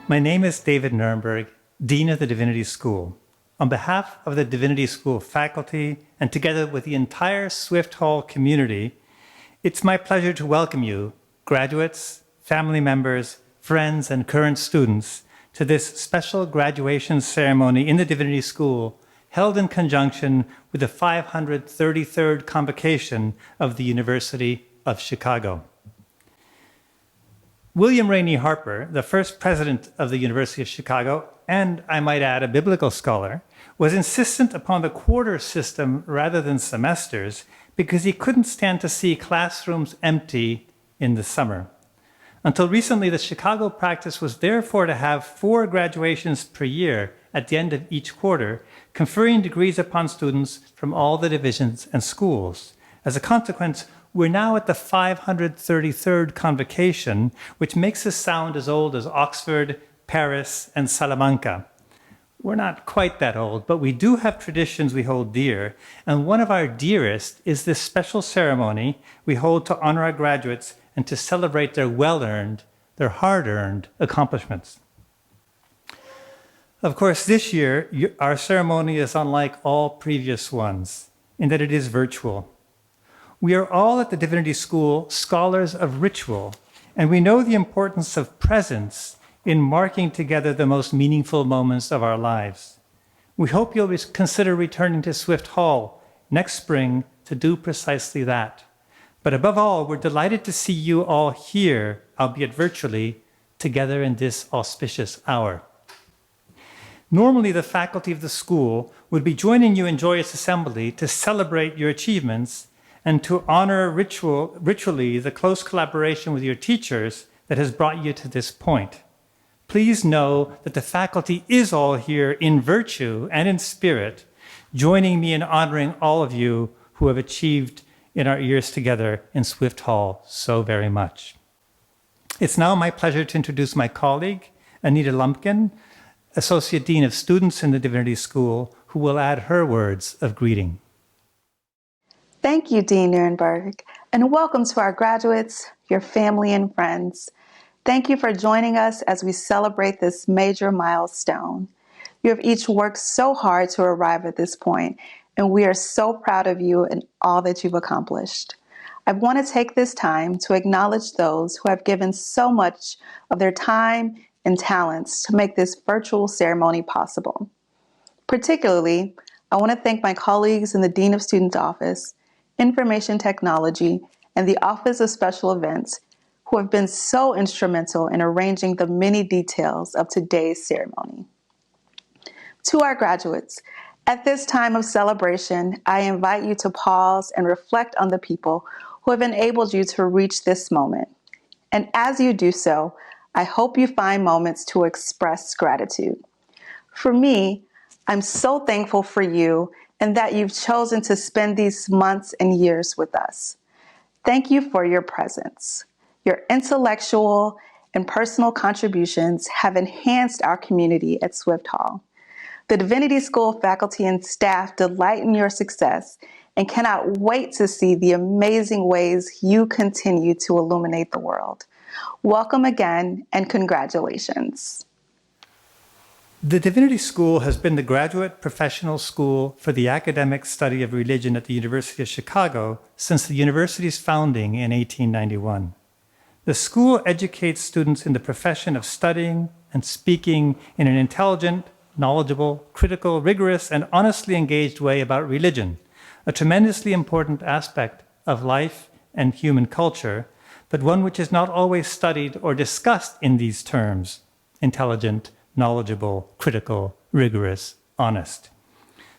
My name is David Nurnberg, Dean of the Divinity School. On behalf of the Divinity School faculty and together with the entire Swift Hall community, it's my pleasure to welcome you, graduates, family members, friends, and current students, to this special graduation ceremony in the Divinity School held in conjunction with the 533rd Convocation of the University of Chicago. William Rainey Harper, the first president of the University of Chicago, and I might add a biblical scholar, was insistent upon the quarter system rather than semesters because he couldn't stand to see classrooms empty in the summer. Until recently, the Chicago practice was therefore to have 4 graduations per year at the end of each quarter, conferring degrees upon students from all the divisions and schools. As a consequence, we're now at the 533rd Convocation, which makes us sound as old as Oxford, Paris, and Salamanca. We're not quite that old, but we do have traditions we hold dear, and one of our dearest is this special ceremony we hold to honor our graduates and to celebrate their well-earned, their hard-earned accomplishments. Of course, this year, our ceremony is unlike all previous ones in that it is virtual. We are all at the Divinity School scholars of ritual, and we know the importance of presence in marking together the most meaningful moments of our lives. We hope you'll consider returning to Swift Hall next spring to do precisely that. But above all, we're delighted to see you all here, albeit virtually, together in this auspicious hour. Normally, the faculty of the school would be joining you in joyous assembly to celebrate your achievements and to honor ritually the close collaboration with your teachers that has brought you to this point. Please know that the faculty is all here in virtue and in spirit, joining me in honoring all of you who have achieved in our years together in Swift Hall so very much. It's now my pleasure to introduce my colleague, Anita Lumpkin, Associate Dean of Students in the Divinity School, who will add her words of greeting. Thank you, Dean Nurnberg, and welcome to our graduates, your family, and friends. Thank you for joining us as we celebrate this major milestone. You have each worked so hard to arrive at this point, and we are so proud of you and all that you've accomplished. I want to take this time to acknowledge those who have given so much of their time and talents to make this virtual ceremony possible. Particularly, I want to thank my colleagues in the Dean of Students Office, Information Technology, and the Office of Special Events, who have been so instrumental in arranging the many details of today's ceremony. To our graduates, at this time of celebration, I invite you to pause and reflect on the people who have enabled you to reach this moment. And as you do so, I hope you find moments to express gratitude. For me, I'm so thankful for you and that you've chosen to spend these months and years with us. Thank you for your presence. Your intellectual and personal contributions have enhanced our community at Swift Hall. The Divinity School faculty and staff delight in your success and cannot wait to see the amazing ways you continue to illuminate the world. Welcome again and congratulations. The Divinity School has been the graduate professional school for the academic study of religion at the University of Chicago since the university's founding in 1891. The school educates students in the profession of studying and speaking in an intelligent, knowledgeable, critical, rigorous, and honestly engaged way about religion, a tremendously important aspect of life and human culture, but one which is not always studied or discussed in these terms: intelligent, knowledgeable, critical, rigorous, honest.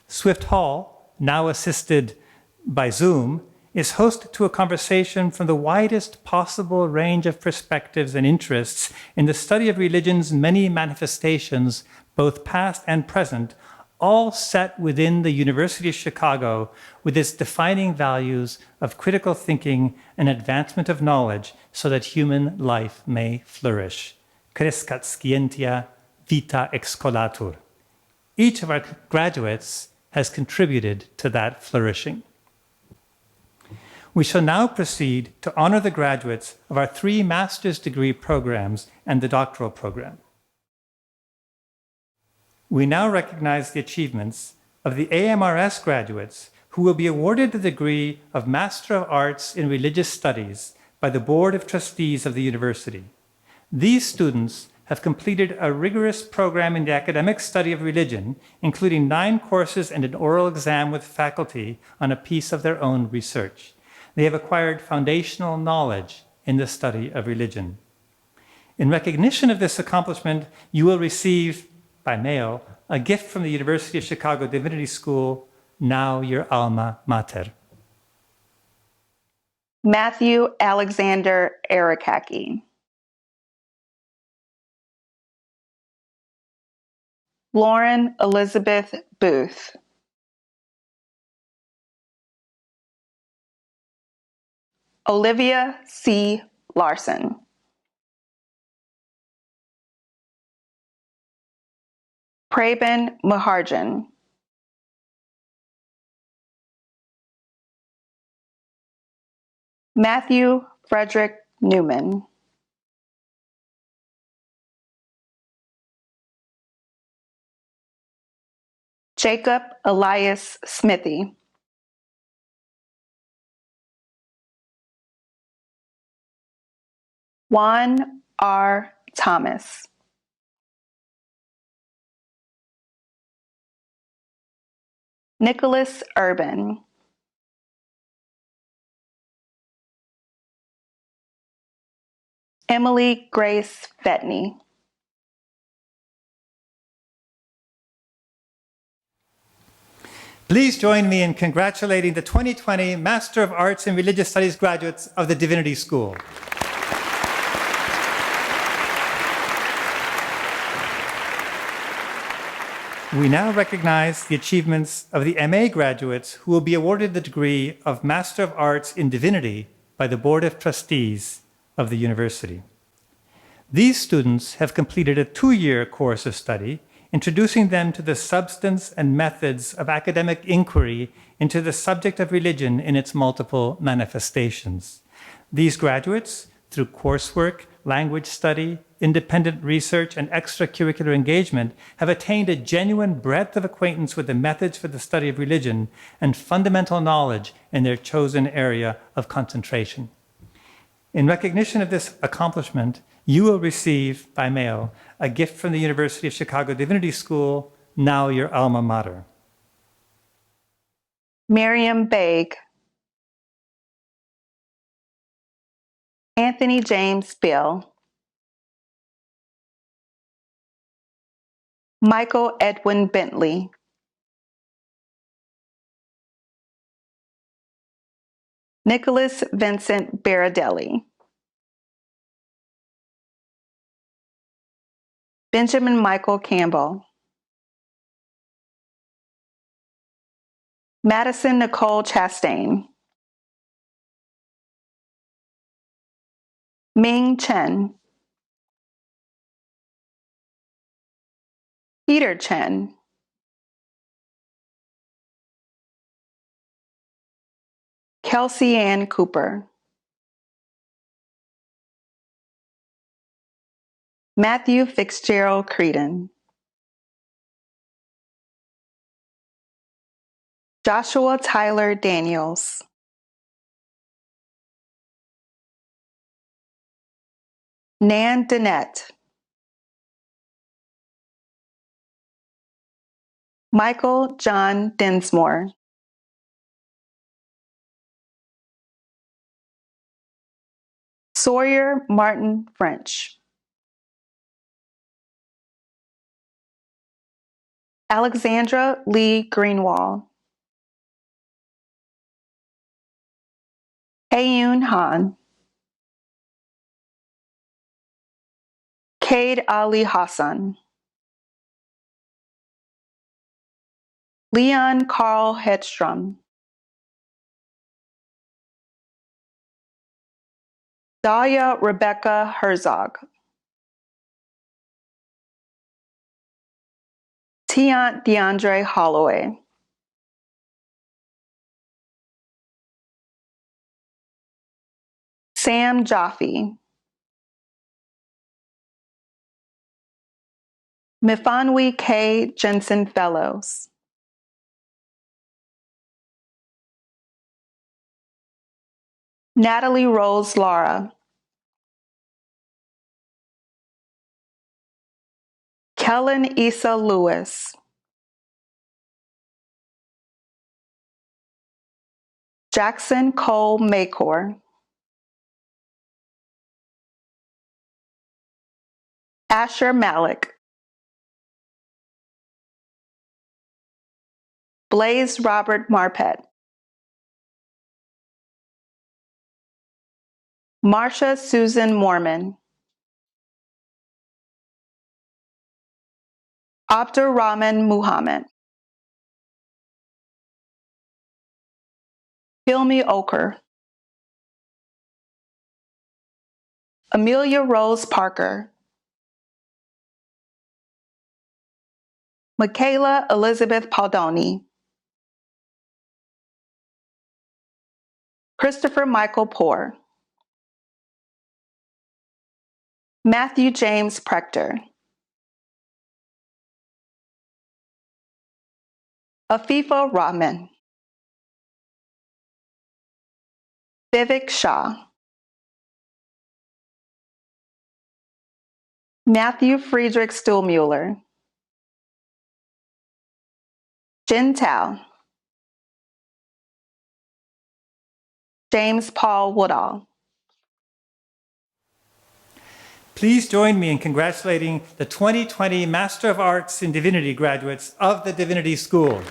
Swift Hall, now assisted by Zoom, is host to a conversation from the widest possible range of perspectives and interests in the study of religion's many manifestations, both past and present, all set within the University of Chicago with its defining values of critical thinking and advancement of knowledge so that human life may flourish. Crescat scientia, vita excolatur. Each of our graduates has contributed to that flourishing. We shall now proceed to honor the graduates of our 3 master's degree programs and the doctoral program. We now recognize the achievements of the AMRS graduates who will be awarded the degree of Master of Arts in Religious Studies by the Board of Trustees of the university. These students have completed a rigorous program in the academic study of religion, including 9 courses and an oral exam with faculty on a piece of their own research. They have acquired foundational knowledge in the study of religion. In recognition of this accomplishment, you will receive, by mail, a gift from the University of Chicago Divinity School, now your alma mater. Matthew Alexander Arakaki. Lauren Elizabeth Booth. Olivia C. Larson. Prabin Maharjan. Matthew Frederick Newman. Jacob Elias Smithy. Juan R. Thomas. Nicholas Urban. Emily Grace Fetney. Please join me in congratulating the 2020 Master of Arts in Religious Studies graduates of the Divinity School. We now recognize the achievements of the MA graduates who will be awarded the degree of Master of Arts in Divinity by the Board of Trustees of the university. These students have completed a 2-year course of study, introducing them to the substance and methods of academic inquiry into the subject of religion in its multiple manifestations. These graduates, through coursework, language study, independent research, and extracurricular engagement, have attained a genuine breadth of acquaintance with the methods for the study of religion and fundamental knowledge in their chosen area of concentration. In recognition of this accomplishment, you will receive by mail a gift from the University of Chicago Divinity School, now your alma mater. Miriam Baig. Anthony James Bill. Michael Edwin Bentley. Nicholas Vincent Baradelli. Benjamin Michael Campbell. Madison Nicole Chastain. Ming Chen. Peter Chen. Kelsey Ann Cooper. Matthew Fitzgerald Creedon. Joshua Tyler Daniels. Nan Dennett. Michael John Dinsmore. Sawyer Martin French. Alexandra Lee Greenwald. Haeyoon Han. Cade Ali Hassan. Leon Carl Hedstrom. Dahlia Rebecca Herzog. Tiant DeAndre Holloway. Sam Jaffe. Mifanwi K. Jensen Fellows. Natalie Rose Lara. Kellen Issa Lewis. Jackson Cole Maycor. Asher Malik. Blaze Robert Marpet. Marsha Susan Mormon. Abdur Rahman Muhammad. Hilmi Oker. Amelia Rose Parker. Michaela Elizabeth Paldoni. Christopher Michael Poore. Matthew James Prector. Afifa Rahman. Vivek Shah. Matthew Friedrich Stuhlmuller. Jin Tao. James Paul Woodall. Please join me in congratulating the 2020 Master of Arts in Divinity graduates of the Divinity School.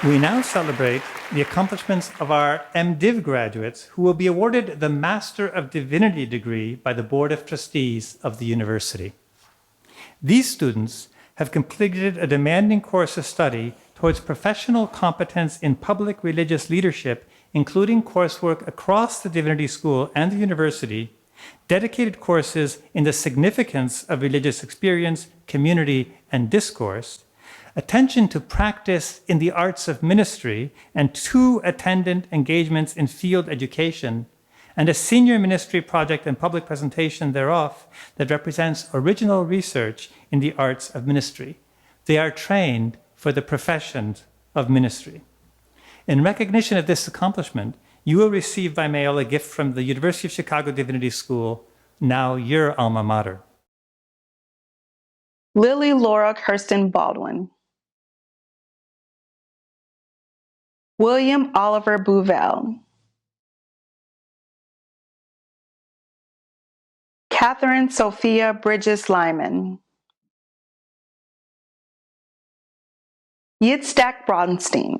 We now celebrate the accomplishments of our MDiv graduates who will be awarded the Master of Divinity degree by the Board of Trustees of the university. These students have completed a demanding course of study towards professional competence in public religious leadership, including coursework across the Divinity School and the university, dedicated courses in the significance of religious experience, community, and discourse, attention to practice in the arts of ministry, and 2 attendant engagements in field education, and a senior ministry project and public presentation thereof that represents original research in the arts of ministry. They are trained for the profession of ministry. In recognition of this accomplishment, you will receive by mail a gift from the University of Chicago Divinity School, now your alma mater. Lily Laura Kirsten Baldwin. William Oliver Bouvelle. Catherine Sophia Bridges Lyman. Yitzhak Bronstein.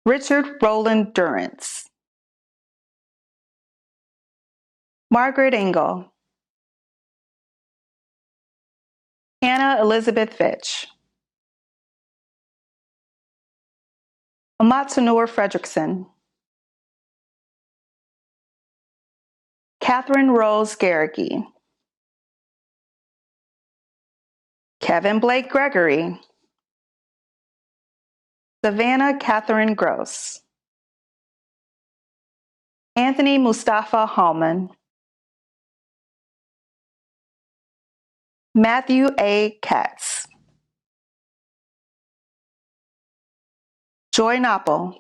Richard Roland Durrance. Margaret Engel. Hannah Elizabeth Fitch. Amatsanur Fredrickson. Catherine Rose Garricky. Kevin Blake Gregory. Savannah Catherine Gross. Anthony Mustafa Hallman. Matthew A. Katz. Joy Knoppel.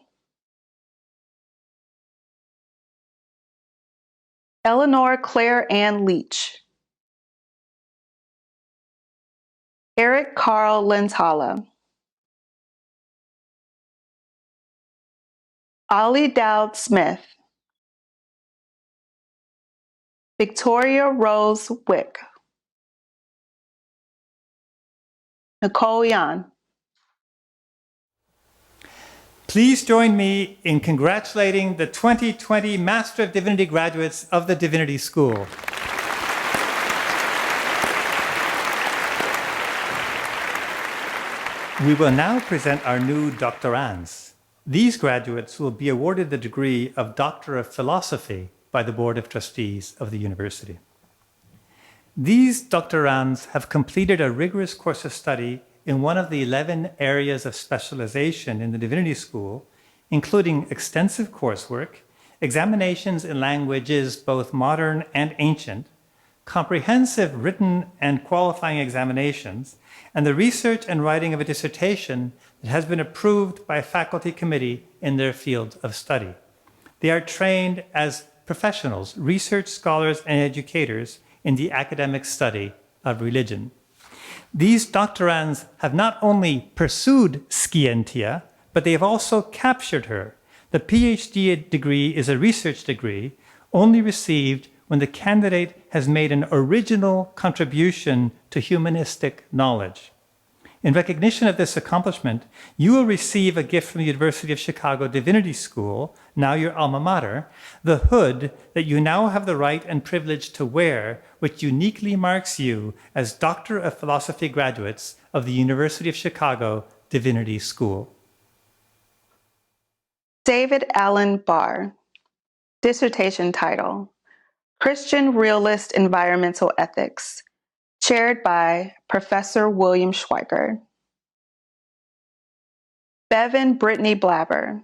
Eleanor Claire Ann Leach. Eric Carl Lenthala. Ollie Dowd Smith. Victoria Rose Wick. Nicole Yan. Please join me in congratulating the 2020 Master of Divinity graduates of the Divinity School. We will now present our new doctorands. These graduates will be awarded the degree of Doctor of Philosophy by the Board of Trustees of the university. These doctorands have completed a rigorous course of study in one of the 11 areas of specialization in the Divinity School, including extensive coursework, examinations in languages both modern and ancient, comprehensive written and qualifying examinations, and the research and writing of a dissertation that has been approved by a faculty committee in their field of study. They are trained as professionals, research scholars, and educators in the academic study of religion. These doctorands have not only pursued Scientia, but they have also captured her. The PhD degree is a research degree only received when the candidate has made an original contribution to humanistic knowledge. In recognition of this accomplishment, you will receive a gift from the University of Chicago Divinity School, now your alma mater, the hood that you now have the right and privilege to wear, which uniquely marks you as Doctor of Philosophy graduates of the University of Chicago Divinity School. David Allen Barr, dissertation title, Christian Realist Environmental Ethics, chaired by Professor William Schweiker. Bevan Brittany Blabber,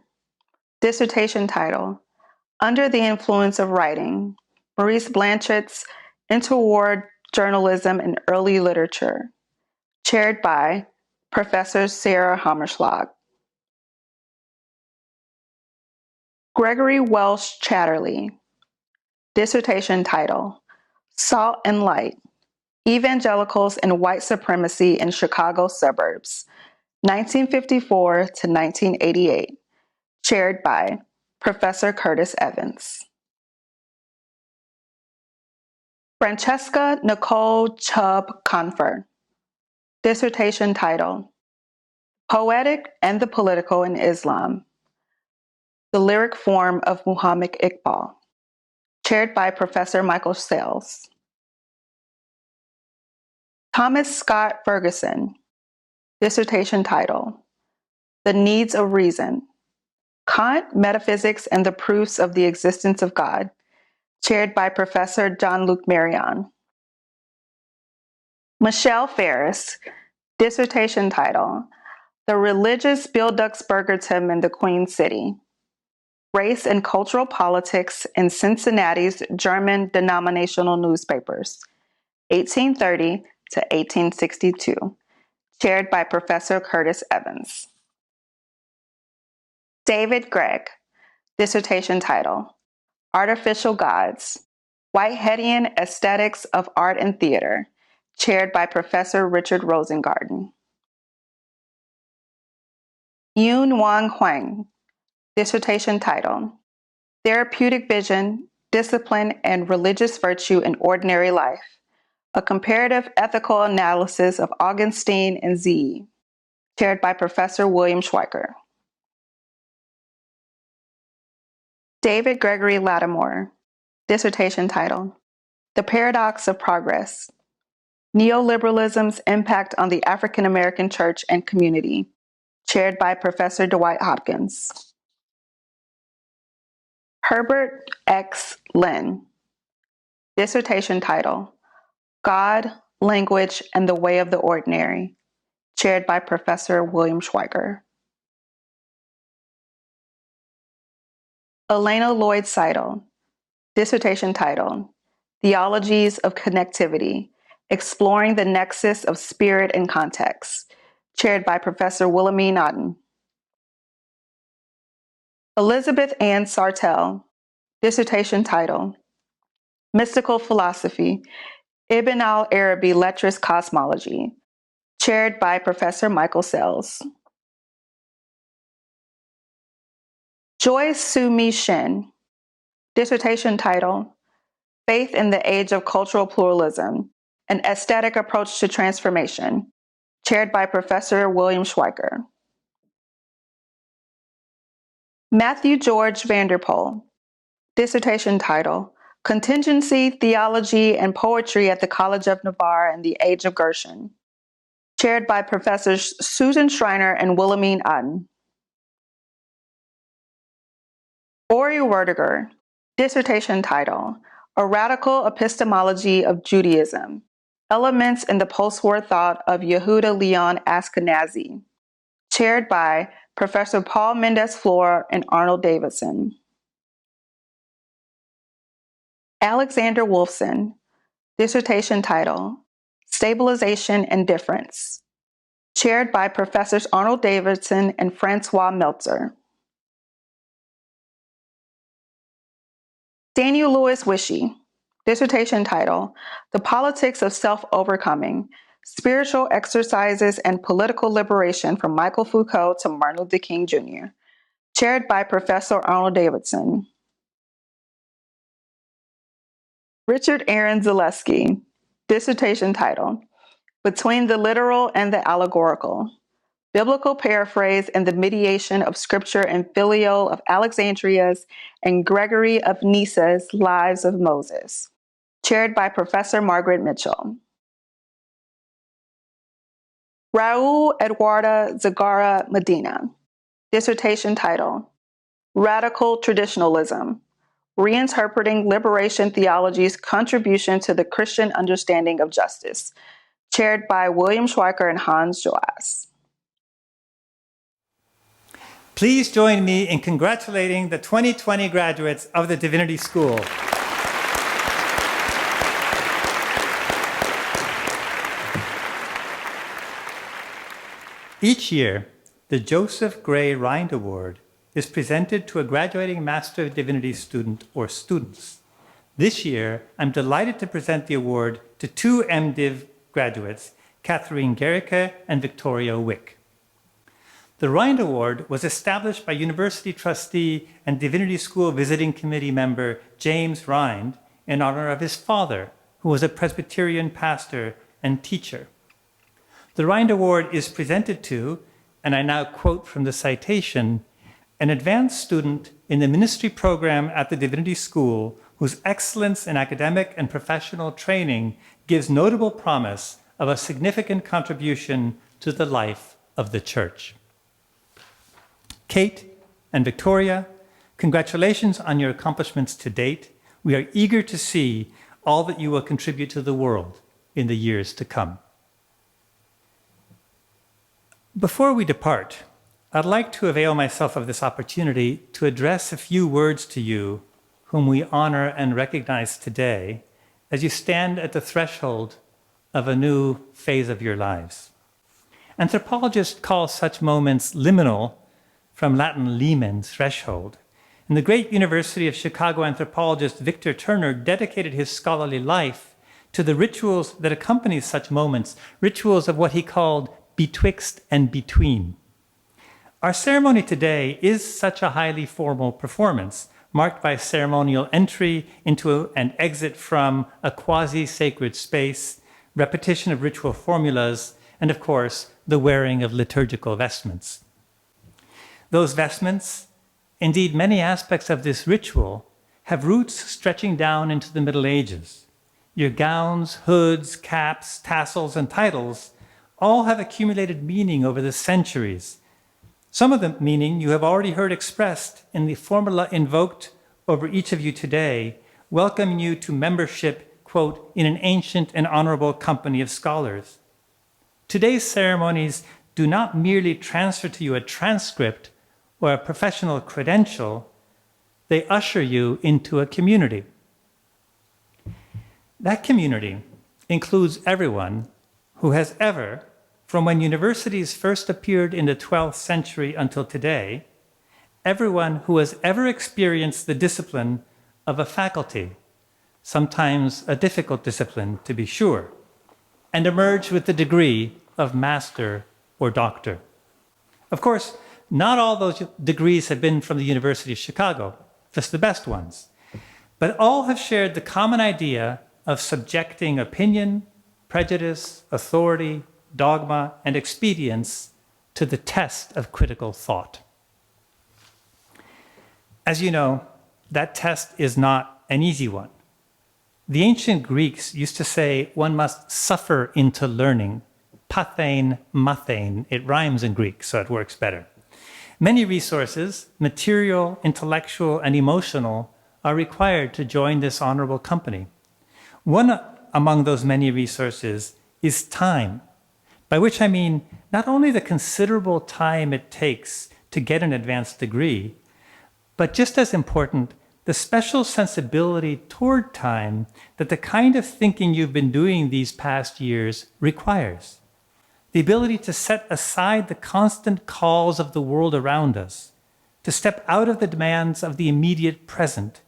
dissertation title, Under the Influence of Writing, Maurice Blanchett's Interwar Journalism and Early Literature, chaired by Professor Sarah Hammerschlag. Gregory Welsh Chatterley, dissertation title, Salt and Light, Evangelicals and White Supremacy in Chicago Suburbs, 1954 to 1988, chaired by Professor Curtis Evans. Francesca Nicole Chubb Confer, dissertation title, Poetic and the Political in Islam, the Lyric Form of Muhammad Iqbal, chaired by Professor Michael Sales. Thomas Scott Ferguson, dissertation title, The Needs of Reason, Kant, Metaphysics, and the Proofs of the Existence of God, chaired by Professor John-Luc Marion. Michelle Ferris, dissertation title, The Religious Bildungsbürgertum in the Queen City, Race and Cultural Politics in Cincinnati's German Denominational Newspapers, 1830 to 1862, chaired by Professor Curtis Evans. David Gregg, dissertation title, Artificial Gods, Whiteheadian Aesthetics of Art and Theater, chaired by Professor Richard Rosengarten. Yun Wang Huang, dissertation title, Therapeutic Vision, Discipline, and Religious Virtue in Ordinary Life, a comparative ethical analysis of Augustine and Zee, chaired by Professor William Schweiker. David Gregory Lattimore, dissertation title, The Paradox of Progress, Neoliberalism's Impact on the African American Church and Community, chaired by Professor Dwight Hopkins. Herbert X. Lynn, dissertation title, God, Language, and the Way of the Ordinary, chaired by Professor William Schweiker. Elena Lloyd Seidel, dissertation title, Theologies of Connectivity, Exploring the Nexus of Spirit and Context, chaired by Professor Wilhelmine Otten. Elizabeth Ann Sartell, dissertation title, Mystical Philosophy, Ibn al-Arabi Letters Cosmology, chaired by Professor Michael Sells. Joy Soo-Mi Shin, dissertation title, Faith in the Age of Cultural Pluralism, An Aesthetic Approach to Transformation, chaired by Professor William Schweiker. Matthew George Vanderpoel, dissertation title, Contingency, Theology, and Poetry at the College of Navarre in the Age of Gershon, chaired by Professors Susan Schreiner and Wilhelmine Otten. Ori Werdiger, dissertation title, A Radical Epistemology of Judaism, Elements in the Post-War Thought of Yehuda Leon Ashkenazi, chaired by Professor Paul Mendes-Flohr and Arnold Davidson. Alexander Wolfson, dissertation title, Stabilization and Difference, chaired by Professors Arnold Davidson and Francois Meltzer. Daniel Lewis Wishy, dissertation title, The Politics of Self-Overcoming, Spiritual Exercises and Political Liberation from Michael Foucault to Martin Luther King Jr., chaired by Professor Arnold Davidson. Richard Aaron Zaleski, dissertation title, Between the Literal and the Allegorical, Biblical Paraphrase and the Mediation of Scripture and Phileo of Alexandria's and Gregory of Nyssa's Lives of Moses, chaired by Professor Margaret Mitchell. Raul Eduardo Zagara Medina, dissertation title, Radical Traditionalism, Reinterpreting Liberation Theology's Contribution to the Christian Understanding of Justice, chaired by William Schweiker and Hans Joas. Please join me in congratulating the 2020 graduates of the Divinity School. Each year, the Joseph Gray Rind Award is presented to a graduating Master of Divinity student or students. This year, I'm delighted to present the award to two MDiv graduates, Catherine Gericke and Victoria Wick. The Rind Award was established by university trustee and Divinity School Visiting Committee member James Rind in honor of his father, who was a Presbyterian pastor and teacher. The Rind Award is presented to, and I now quote from the citation, an advanced student in the ministry program at the Divinity School whose excellence in academic and professional training gives notable promise of a significant contribution to the life of the Church. Kate and Victoria, congratulations on your accomplishments to date. We are eager to see all that you will contribute to the world in the years to come. Before we depart, I'd like to avail myself of this opportunity to address a few words to you whom we honor and recognize today as you stand at the threshold of a new phase of your lives. Anthropologists call such moments liminal, from Latin limen, threshold. And the great University of Chicago anthropologist Victor Turner dedicated his scholarly life to the rituals that accompany such moments, rituals of what he called betwixt and between. Our ceremony today is such a highly formal performance, marked by ceremonial entry into and exit from a quasi-sacred space, repetition of ritual formulas, and of course, the wearing of liturgical vestments. Those vestments, indeed many aspects of this ritual, have roots stretching down into the Middle Ages. Your gowns, hoods, caps, tassels, and titles all have accumulated meaning over the centuries. Some of the meaning you have already heard expressed in the formula invoked over each of you today, welcoming you to membership, quote, in an ancient and honorable company of scholars. Today's ceremonies do not merely transfer to you a transcript or a professional credential, they usher you into a community. That community includes everyone who has ever, from when universities first appeared in the 12th century until today, everyone who has ever experienced the discipline of a faculty, sometimes a difficult discipline to be sure, and emerged with the degree of master or doctor. Of course, not all those degrees have been from the University of Chicago, just the best ones, but all have shared the common idea of subjecting opinion, prejudice, authority, dogma, and expedience to the test of critical thought. As you know, that test is not an easy one. The ancient Greeks used to say one must suffer into learning. Pathein, mathein. It rhymes in Greek, so it works better. Many resources, material, intellectual, and emotional, are required to join this honorable company. One among those many resources is time, by which I mean not only the considerable time it takes to get an advanced degree, but just as important, the special sensibility toward time that the kind of thinking you've been doing these past years requires. The ability to set aside the constant calls of the world around us, to step out of the demands of the immediate present,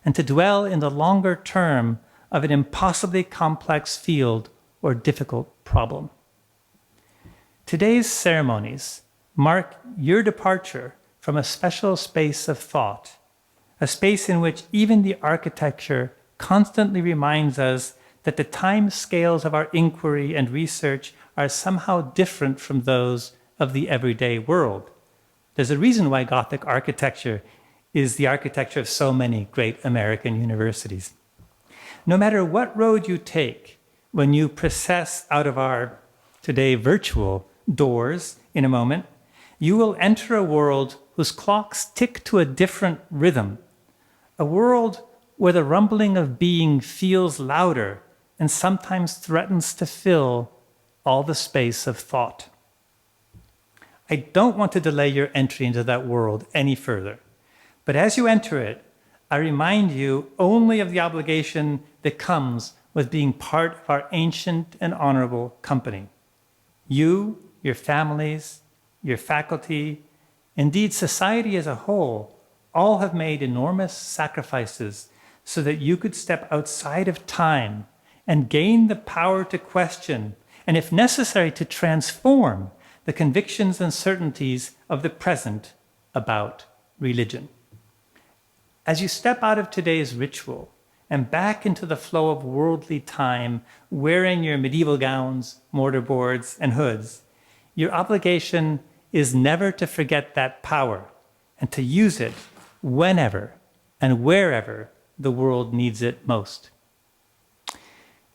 and to dwell in the longer term of an impossibly complex field or difficult problem. Today's ceremonies mark your departure from a special space of thought, a space in which even the architecture constantly reminds us that the time scales of our inquiry and research are somehow different from those of the everyday world. There's a reason why Gothic architecture is the architecture of so many great American universities. No matter what road you take, when you process out of our today virtual doors in a moment, you will enter a world whose clocks tick to a different rhythm, a world where the rumbling of being feels louder and sometimes threatens to fill all the space of thought. I don't want to delay your entry into that world any further, but as you enter it, I remind you only of the obligation that comes with being part of our ancient and honorable company. You, your families, your faculty, indeed society as a whole, all have made enormous sacrifices so that you could step outside of time and gain the power to question, and if necessary, to transform the convictions and certainties of the present about religion. As you step out of today's ritual and back into the flow of worldly time, wearing your medieval gowns, mortarboards, and hoods, your obligation is never to forget that power and to use it whenever and wherever the world needs it most.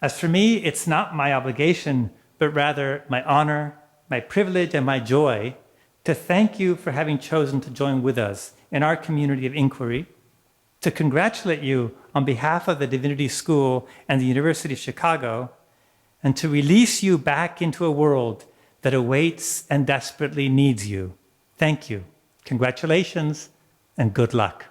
As for me, it's not my obligation, but rather my honor, my privilege, and my joy to thank you for having chosen to join with us in our community of inquiry, to congratulate you on behalf of the Divinity School and the University of Chicago, and to release you back into a world that awaits and desperately needs you. Thank you. Congratulations and good luck.